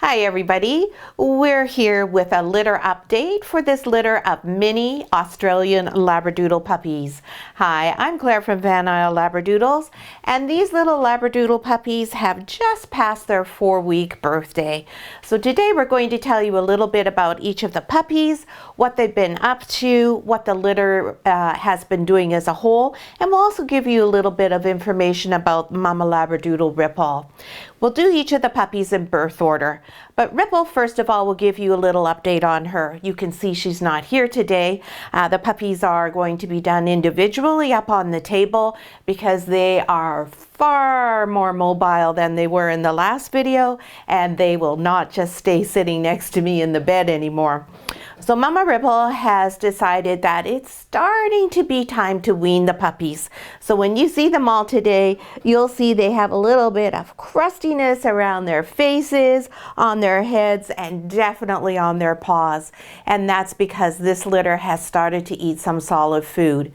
Hi everybody, we're here with a litter update for this litter of mini Australian Labradoodle puppies. Hi, I'm Claire from Van Isle Labradoodles, and these little Labradoodle puppies have just passed their 4-week birthday. So today we're going to tell you a little bit about each of the puppies, what they've been up to, what the litter has been doing as a whole, and we'll also give you a little bit of information about Mama Labradoodle Ripple. We'll do each of the puppies in birth order. But Ripple, first of all, will give you a little update on her. You can see she's not here today. The puppies are going to be done individually up on the table because they are far more mobile than they were in the last video, and they will not just stay sitting next to me in the bed anymore. So Mama Ripple has decided that it's starting to be time to wean the puppies. So when you see them all today, you'll see they have a little bit of crustiness around their faces, on their heads, and definitely on their paws. And that's because this litter has started to eat some solid food.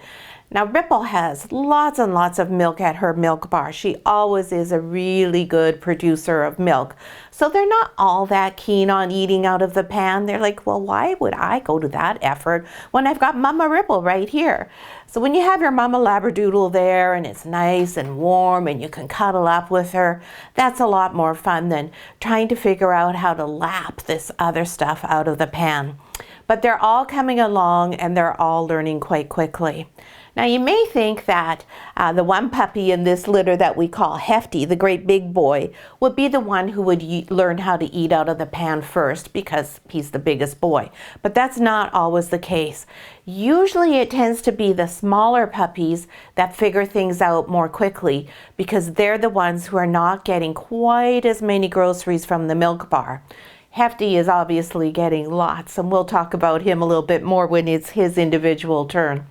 Now Ripple has lots and lots of milk at her milk bar. She always is a really good producer of milk. So they're not all that keen on eating out of the pan. They're like, well, why would I go to that effort when I've got Mama Ripple right here? So when you have your Mama Labradoodle there and it's nice and warm and you can cuddle up with her, that's a lot more fun than trying to figure out how to lap this other stuff out of the pan. But they're all coming along and they're all learning quite quickly. Now you may think that the one puppy in this litter that we call Hefty, the great big boy, would be the one who would learn how to eat out of the pan first because he's the biggest boy. But that's not always the case. Usually it tends to be the smaller puppies that figure things out more quickly because they're the ones who are not getting quite as many groceries from the milk bar. Hefty is obviously getting lots, and we'll talk about him a little bit more when it's his individual turn.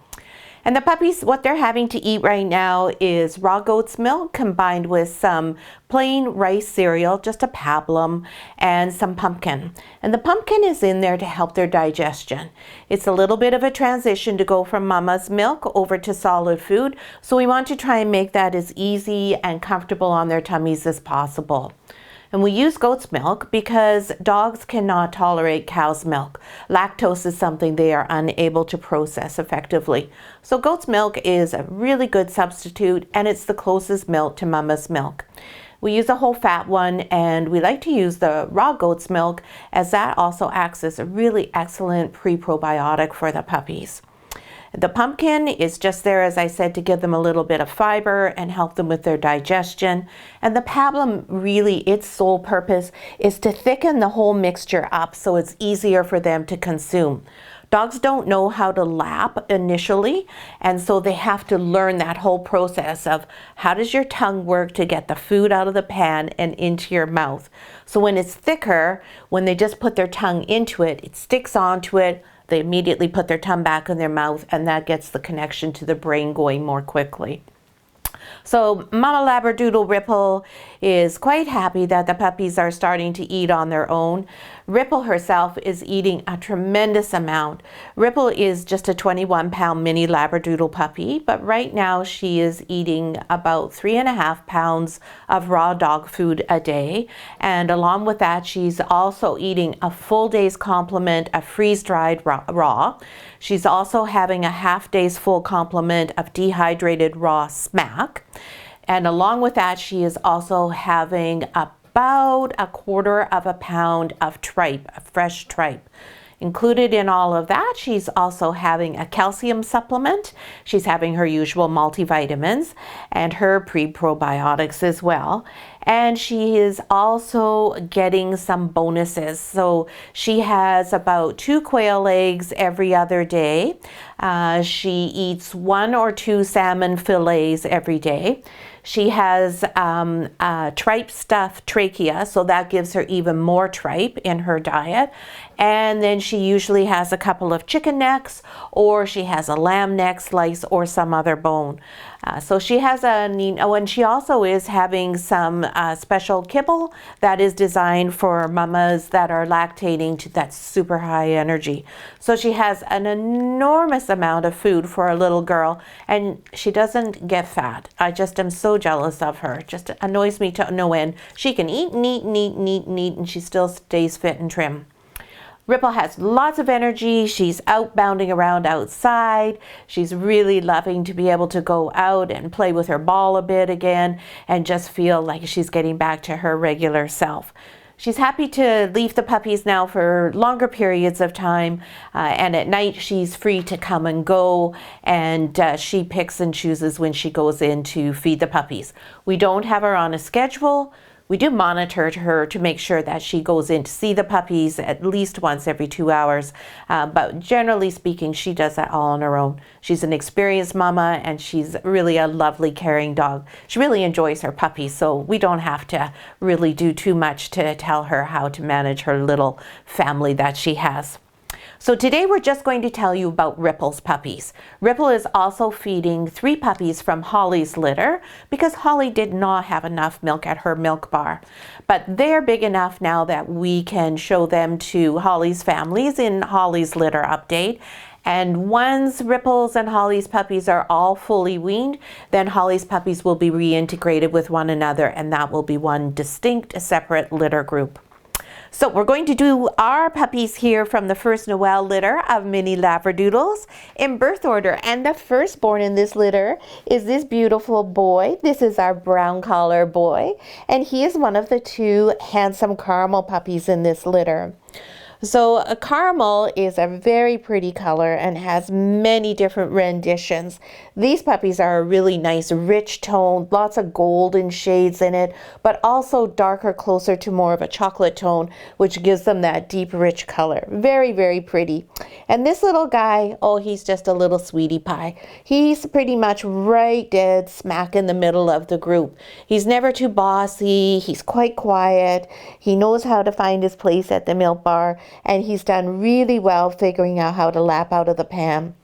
And the puppies, what they're having to eat right now is raw goat's milk combined with some plain rice cereal, just a pablum, and some pumpkin. And the pumpkin is in there to help their digestion. It's a little bit of a transition to go from mama's milk over to solid food, so we want to try and make that as easy and comfortable on their tummies as possible. And we use goat's milk because dogs cannot tolerate cow's milk. Lactose is something they are unable to process effectively. So goat's milk is a really good substitute, and it's the closest milk to mama's milk. We use a whole fat one, and we like to use the raw goat's milk as that also acts as a really excellent pre-probiotic for the puppies. The pumpkin is just there, as I said, to give them a little bit of fiber and help them with their digestion. And the pablum, really, its sole purpose is to thicken the whole mixture up so it's easier for them to consume. Dogs don't know how to lap initially, and so they have to learn that whole process of how does your tongue work to get the food out of the pan and into your mouth. So when it's thicker, when they just put their tongue into it, it sticks onto it. They immediately put their tongue back in their mouth, and that gets the connection to the brain going more quickly. So Mama Labradoodle Ripple is quite happy that the puppies are starting to eat on their own. Ripple herself is eating a tremendous amount. Ripple is just a 21-pound mini Labradoodle puppy, but right now she is eating about 3.5 pounds of raw dog food a day. And along with that, she's also eating a full day's complement of freeze-dried raw. She's also having a half day's full complement of dehydrated raw smack. And along with that, she is also having about 1/4 pound of tripe, a fresh tripe. Included in all of that, she's also having a calcium supplement. She's having her usual multivitamins and her pre-probiotics as well. And she is also getting some bonuses. So she has about 2 quail eggs every other day. She eats 1 or 2 salmon fillets every day. She has tripe stuffed trachea, so that gives her even more tripe in her diet. And then she usually has a couple of chicken necks, or she has a lamb neck slice or some other bone. So she has and she also is having some special kibble that is designed for mamas that are lactating to that super high energy. So she has an enormous amount of food for a little girl, and she doesn't get fat. I just am so jealous of her. It just annoys me to no end. She can eat and eat and eat and eat and eat, and she still stays fit and trim. Ripple has lots of energy. She's out bounding around outside. She's really loving to be able to go out and play with her ball a bit again and just feel like she's getting back to her regular self. She's happy to leave the puppies now for longer periods of time, and at night she's free to come and go, and she picks and chooses when she goes in to feed the puppies. We don't have her on a schedule. We do monitor her to make sure that she goes in to see the puppies at least once every 2 hours. But generally speaking, she does that all on her own. She's an experienced mama, and she's really a lovely, caring dog. She really enjoys her puppies, so we don't have to really do too much to tell her how to manage her little family that she has. So today we're just going to tell you about Ripple's puppies. Ripple is also feeding 3 puppies from Holly's litter because Holly did not have enough milk at her milk bar. But they're big enough now that we can show them to Holly's families in Holly's litter update. And once Ripple's and Holly's puppies are all fully weaned, then Holly's puppies will be reintegrated with one another, and that will be one distinct, separate litter group. So we're going to do our puppies here from the First Noel litter of mini Labradoodles in birth order. And the firstborn in this litter is this beautiful boy. This is our brown collar boy. And he is one of the 2 handsome caramel puppies in this litter. So a caramel is a very pretty color and has many different renditions. These puppies are a really nice rich tone, lots of golden shades in it, but also darker, closer to more of a chocolate tone, which gives them that deep, rich color. Very, very pretty. And this little guy, oh, he's just a little sweetie pie. He's pretty much right dead smack in the middle of the group. He's never too bossy. He's quite quiet. He knows how to find his place at the milk bar. And he's done really well figuring out how to lap out of the pan.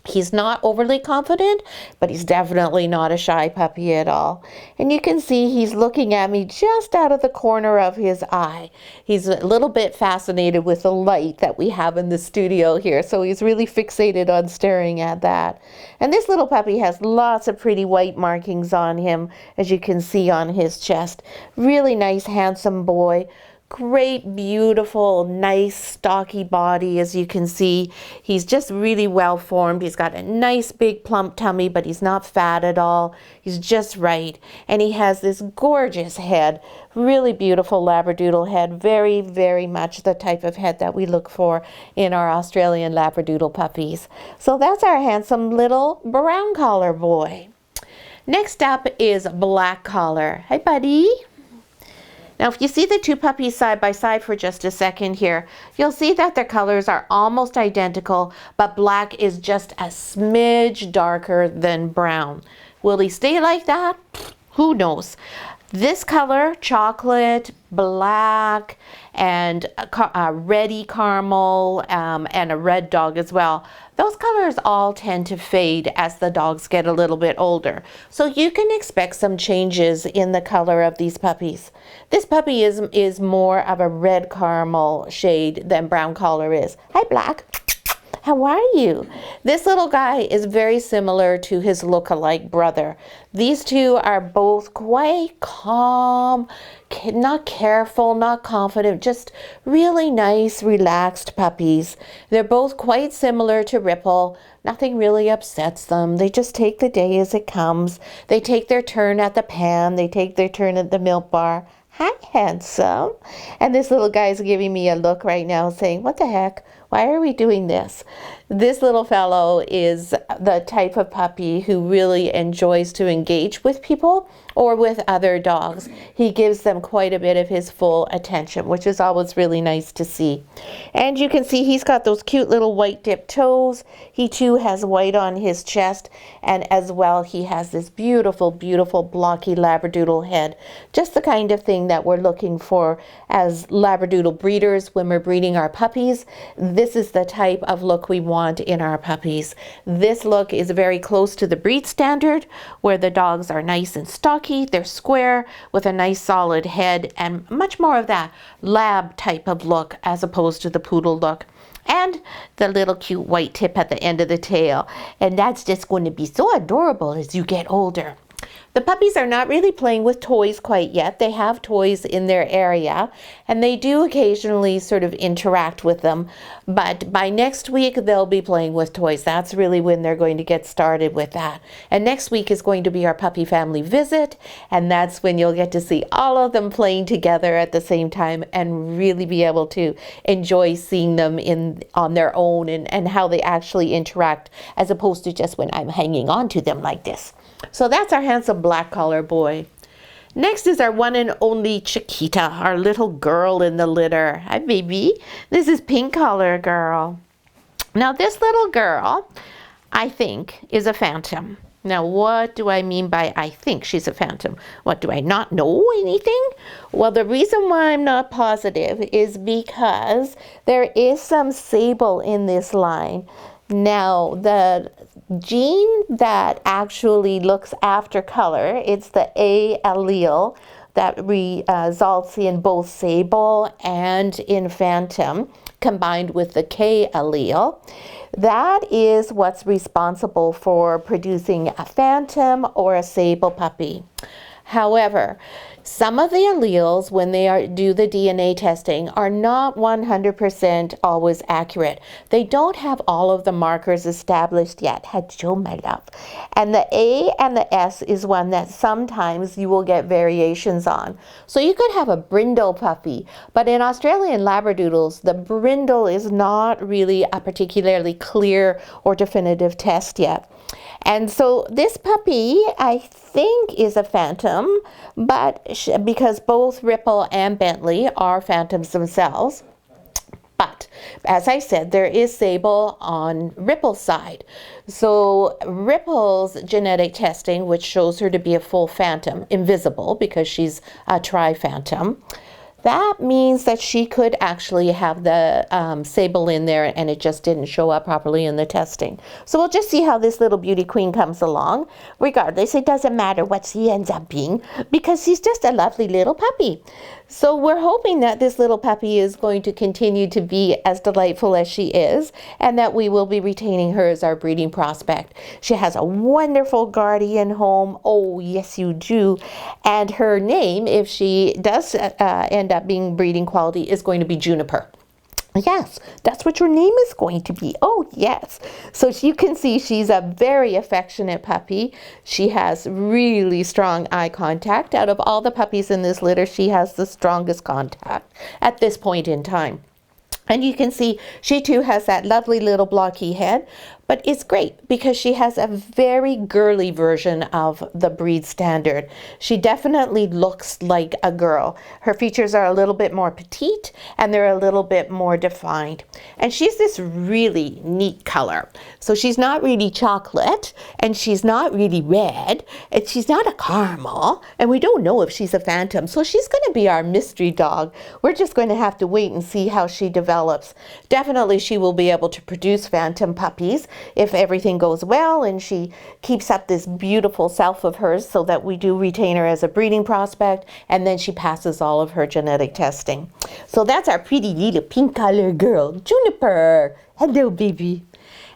He's not overly confident, but he's definitely not a shy puppy at all. And you can see he's looking at me just out of the corner of his eye. He's a little bit fascinated with the light that we have in the studio here, so he's really fixated on staring at that. And this little puppy has lots of pretty white markings on him, as you can see on his chest. Really nice, handsome boy. Great, beautiful, nice, stocky body, as you can see. He's just really well formed. He's got a nice big plump tummy, but he's not fat at all. He's just right. And he has this gorgeous head, really beautiful Labradoodle head, very, very much the type of head that we look for in our Australian Labradoodle puppies. So that's our handsome little brown collar boy. Next up is black collar. Hi, buddy. Now, if you see the 2 puppies side by side for just a second here, you'll see that their colors are almost identical, but black is just a smidge darker than brown. Will he stay like that? Who knows? This color, chocolate, black, and a reddy caramel, and a red dog as well, those colors all tend to fade as the dogs get a little bit older. So you can expect some changes in the color of these puppies. This puppy is more of a red caramel shade than brown collar is. Hi, Black. How are you? This little guy is very similar to his look-alike brother. These 2 are both quite calm, not careful, not confident, just really nice, relaxed puppies. They're both quite similar to Ripple. Nothing really upsets them. They just take the day as it comes. They take their turn at the pan. They take their turn at the milk bar. Hi, handsome. And this little guy is giving me a look right now saying, what the heck? Why are we doing this? This little fellow is the type of puppy who really enjoys to engage with people or with other dogs. He gives them quite a bit of his full attention, which is always really nice to see. And you can see he's got those cute little white dipped toes. He too has white on his chest, and as well he has this beautiful, beautiful blocky Labradoodle head. Just the kind of thing that we're looking for as Labradoodle breeders when we're breeding our puppies. this is the type of look we want in our puppies. This look is very close to the breed standard, where the dogs are nice and stocky, they're square with a nice solid head, and much more of that lab type of look as opposed to the poodle look. And the little cute white tip at the end of the tail. And that's just going to be so adorable as you get older. The puppies are not really playing with toys quite yet. They have toys in their area, and they do occasionally sort of interact with them. But by next week, they'll be playing with toys. That's really when they're going to get started with that. And next week is going to be our puppy family visit, and that's when you'll get to see all of them playing together at the same time and really be able to enjoy seeing them on their own and how they actually interact, as opposed to just when I'm hanging on to them like this. So that's our handsome black collar boy. Next is our one and only Chiquita, our little girl in the litter. Hi, baby. This is pink collar girl. Now, this little girl, I think, is a phantom. Now, what do I mean by I think she's a phantom? What, do I not know anything? Well, the reason why I'm not positive is because there is some sable in this line. Now, the gene that actually looks after color, it's the A allele that results in both sable and in phantom, combined with the K allele. That is what's responsible for producing a phantom or a sable puppy. However, some of the alleles, when they do the DNA testing, are not 100% always accurate. They don't have all of the markers established yet. Hello, my love. And the A and the S is one that sometimes you will get variations on. So you could have a brindle puppy, but in Australian Labradoodles, the brindle is not really a particularly clear or definitive test yet. And so this puppy, I think, is a phantom, but because both Ripple and Bentley are phantoms themselves. But as I said, there is sable on Ripple's side. So Ripple's genetic testing, which shows her to be a full phantom, invisible because she's a tri-phantom, that means that she could actually have the sable in there, and it just didn't show up properly in the testing. So we'll just see how this little beauty queen comes along. Regardless, it doesn't matter what she ends up being, because she's just a lovely little puppy. So we're hoping that this little puppy is going to continue to be as delightful as she is, and that we will be retaining her as our breeding prospect. She has a wonderful guardian home. Oh, yes, you do. And her name, if she does end up being breeding quality, is going to be Juniper. Yes, that's what your name is going to be. Oh, yes. So you can see she's a very affectionate puppy. She has really strong eye contact. Out of all the puppies in this litter, she has the strongest contact at this point in time. And you can see she too has that lovely little blocky head, but it's great because she has a very girly version of the breed standard. She definitely looks like a girl. Her features are a little bit more petite and they're a little bit more defined. And she's this really neat color. So she's not really chocolate, and she's not really red, and she's not a caramel, and we don't know if she's a phantom. So she's going to be our mystery dog. We're just going to have to wait and see how she develops. Definitely she will be able to produce phantom puppies if everything goes well and she keeps up this beautiful self of hers, so that we do retain her as a breeding prospect, and then she passes all of her genetic testing. So that's our pretty little pink color girl, Juniper. Hello, baby.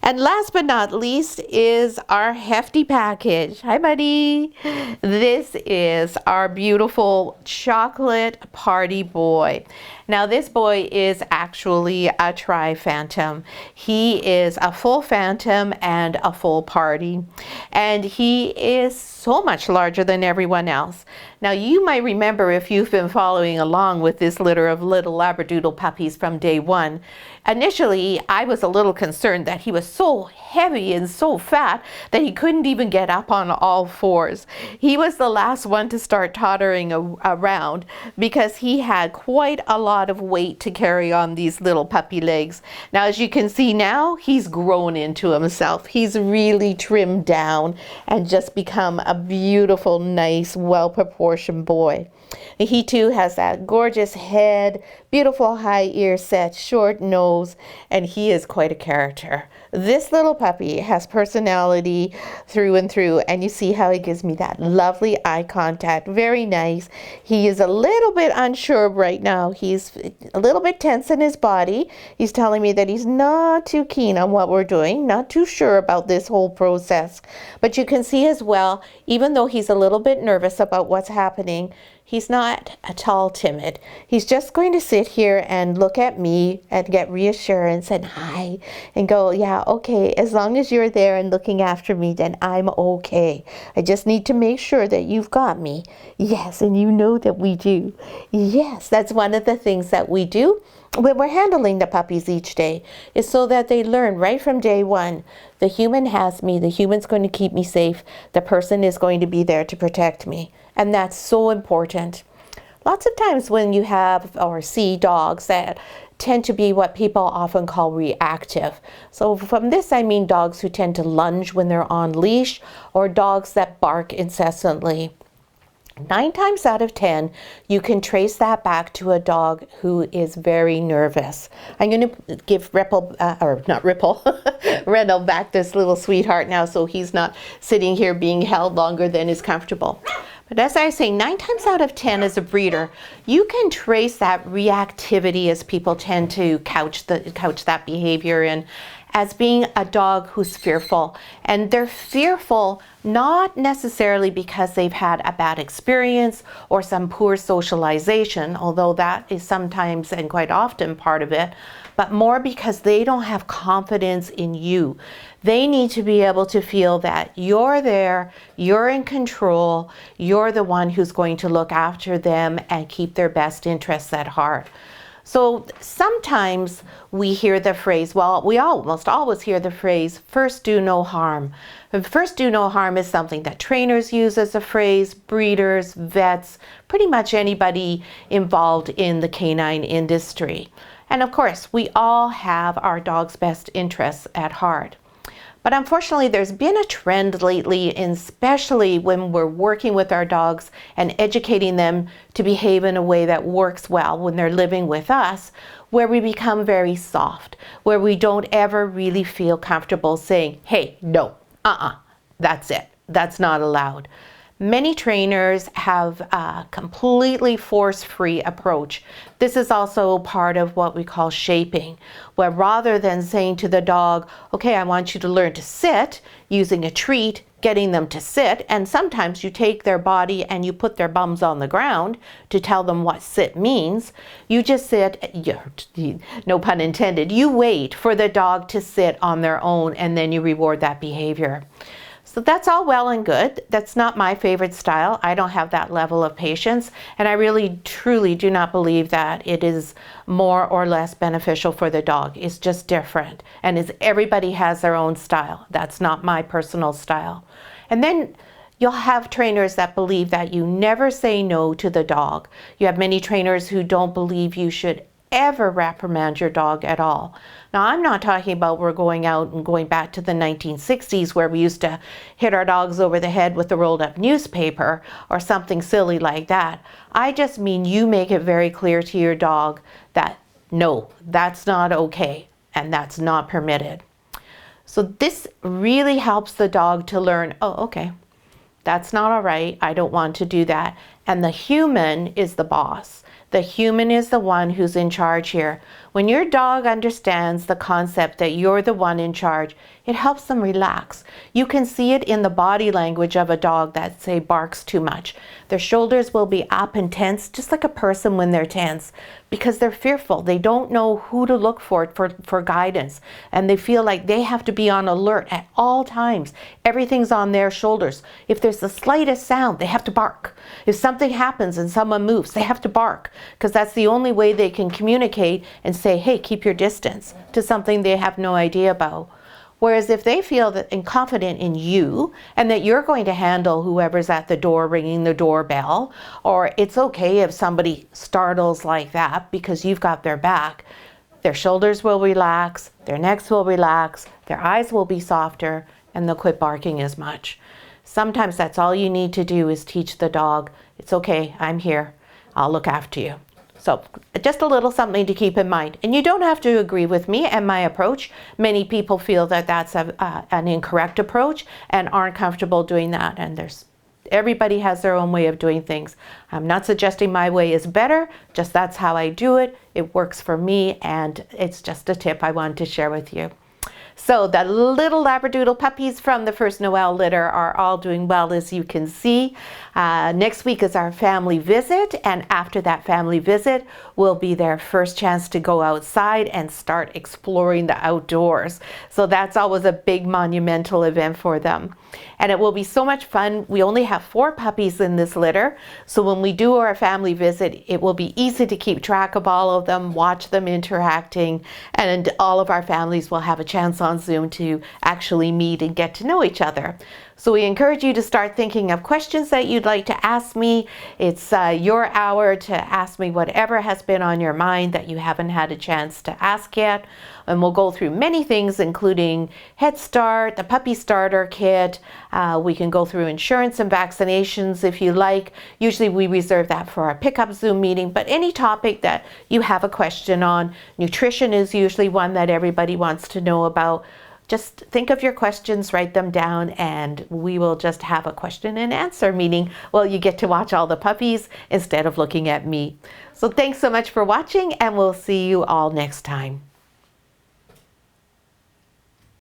And last but not least is our Hefty package. Hi, buddy. This is our beautiful chocolate party boy. Now, this boy is actually a tri-phantom. He is a full phantom and a full party. And he is so much larger than everyone else. Now, you might remember, if you've been following along with this litter of little Labradoodle puppies from day one, initially I was a little concerned that he was so heavy and so fat that he couldn't even get up on all fours. He was the last one to start tottering around because he had quite a lot of weight to carry on these little puppy legs. Now, as you can see now, he's grown into himself. He's really trimmed down and just become a beautiful, nice, well-proportioned boy. He too has that gorgeous head, beautiful high ear set, short nose, and he is quite a character. This little puppy has personality through and through, and you see how he gives me that lovely eye contact. Very nice. He is a little bit unsure right now. He's a little bit tense in his body. He's telling me that he's not too keen on what we're doing, not too sure about this whole process. But you can see as well, even though he's a little bit nervous about what's happening, he's not at all timid. He's just going to sit here and look at me and get reassurance and hi and go, yeah, okay, as long as you're there and looking after me, then I'm okay. I just need to make sure that you've got me. Yes, and you know that we do. Yes, that's one of the things that we do when we're handling the puppies each day, is so that they learn right from day one, the human has me, the human's going to keep me safe, the person is going to be there to protect me. And that's so important. Lots of times when you have or see dogs that tend to be what people often call reactive. So from this I mean dogs who tend to lunge when they're on leash, or dogs that bark incessantly. 9 times out of 10, you can trace that back to a dog who is very nervous. I'm going to give Ripple, or not Ripple, Reynold back this little sweetheart now, so he's not sitting here being held longer than is comfortable. But as I say, 9 times out of 10 as a breeder, you can trace that reactivity, as people tend to couch that behavior in, as being a dog who's fearful. And they're fearful not necessarily because they've had a bad experience or some poor socialization, although that is sometimes and quite often part of it, but more because they don't have confidence in you. They need to be able to feel that you're there, you're in control, you're the one who's going to look after them and keep their best interests at heart. So sometimes we hear the phrase, well, we almost always hear the phrase, first do no harm. And first do no harm is something that trainers use as a phrase, breeders, vets, pretty much anybody involved in the canine industry. And of course, we all have our dog's best interests at heart. But unfortunately, there's been a trend lately, especially when we're working with our dogs and educating them to behave in a way that works well when they're living with us, where we become very soft, where we don't ever really feel comfortable saying, hey, no, that's it. That's not allowed. Many trainers have a completely force-free approach. This is also part of what we call shaping, where rather than saying to the dog, okay, I want you to learn to sit, using a treat, getting them to sit, and sometimes you take their body and you put their bums on the ground to tell them what sit means. You just sit, no pun intended, you wait for the dog to sit on their own and then you reward that behavior. So that's all well and good. That's not my favorite style. I don't have that level of patience, and I really truly do not believe that it is more or less beneficial for the dog. It's just different, and everybody has their own style. That's not my personal style. And then you'll have trainers that believe that you never say no to the dog. You have many trainers who don't believe you should ever reprimand your dog at all. Now, I'm not talking about we're going out and going back to the 1960s where we used to hit our dogs over the head with a rolled up newspaper or something silly like that. I just mean you make it very clear to your dog that no, that's not okay and that's not permitted. So this really helps the dog to learn, oh, okay, that's not all right. I don't want to do that. And the human is the boss. The human is the one who's in charge here. When your dog understands the concept that you're the one in charge, it helps them relax. You can see it in the body language of a dog that, say, barks too much. Their shoulders will be up and tense, just like a person when they're tense, because they're fearful. They don't know who to look for guidance, and they feel like they have to be on alert at all times. Everything's on their shoulders. If there's the slightest sound, they have to bark. If something happens and someone moves, they have to bark, because that's the only way they can communicate and say, hey, keep your distance, to something they have no idea about. Whereas if they feel that and confident in you and that you're going to handle whoever's at the door ringing the doorbell, or it's okay if somebody startles like that because you've got their back, their shoulders will relax, their necks will relax, their eyes will be softer, and they'll quit barking as much. Sometimes that's all you need to do is teach the dog, it's okay, I'm here. I'll look after you. So just a little something to keep in mind. And you don't have to agree with me and my approach. Many people feel that that's an incorrect approach and aren't comfortable doing that. And everybody has their own way of doing things. I'm not suggesting my way is better, just that's how I do it. It works for me, and it's just a tip I wanted to share with you. So the little Labradoodle puppies from the First Noel litter are all doing well, as you can see. Next week is our family visit, and after that family visit will be their first chance to go outside and start exploring the outdoors. So that's always a big monumental event for them. And it will be so much fun. We only have 4 puppies in this litter, so when we do our family visit, it will be easy to keep track of all of them, watch them interacting, and all of our families will have a chance on Zoom to actually meet and get to know each other. So we encourage you to start thinking of questions that you'd like to ask me. It's your hour to ask me whatever has been on your mind that you haven't had a chance to ask yet. And we'll go through many things, including Head Start, the Puppy Starter Kit. We can go through insurance and vaccinations if you like. Usually we reserve that for our pickup Zoom meeting, but any topic that you have a question on. Nutrition is usually one that everybody wants to know about. Just think of your questions, write them down, and we will just have a question and answer, meaning, well, you get to watch all the puppies instead of looking at me. So thanks so much for watching, and we'll see you all next time.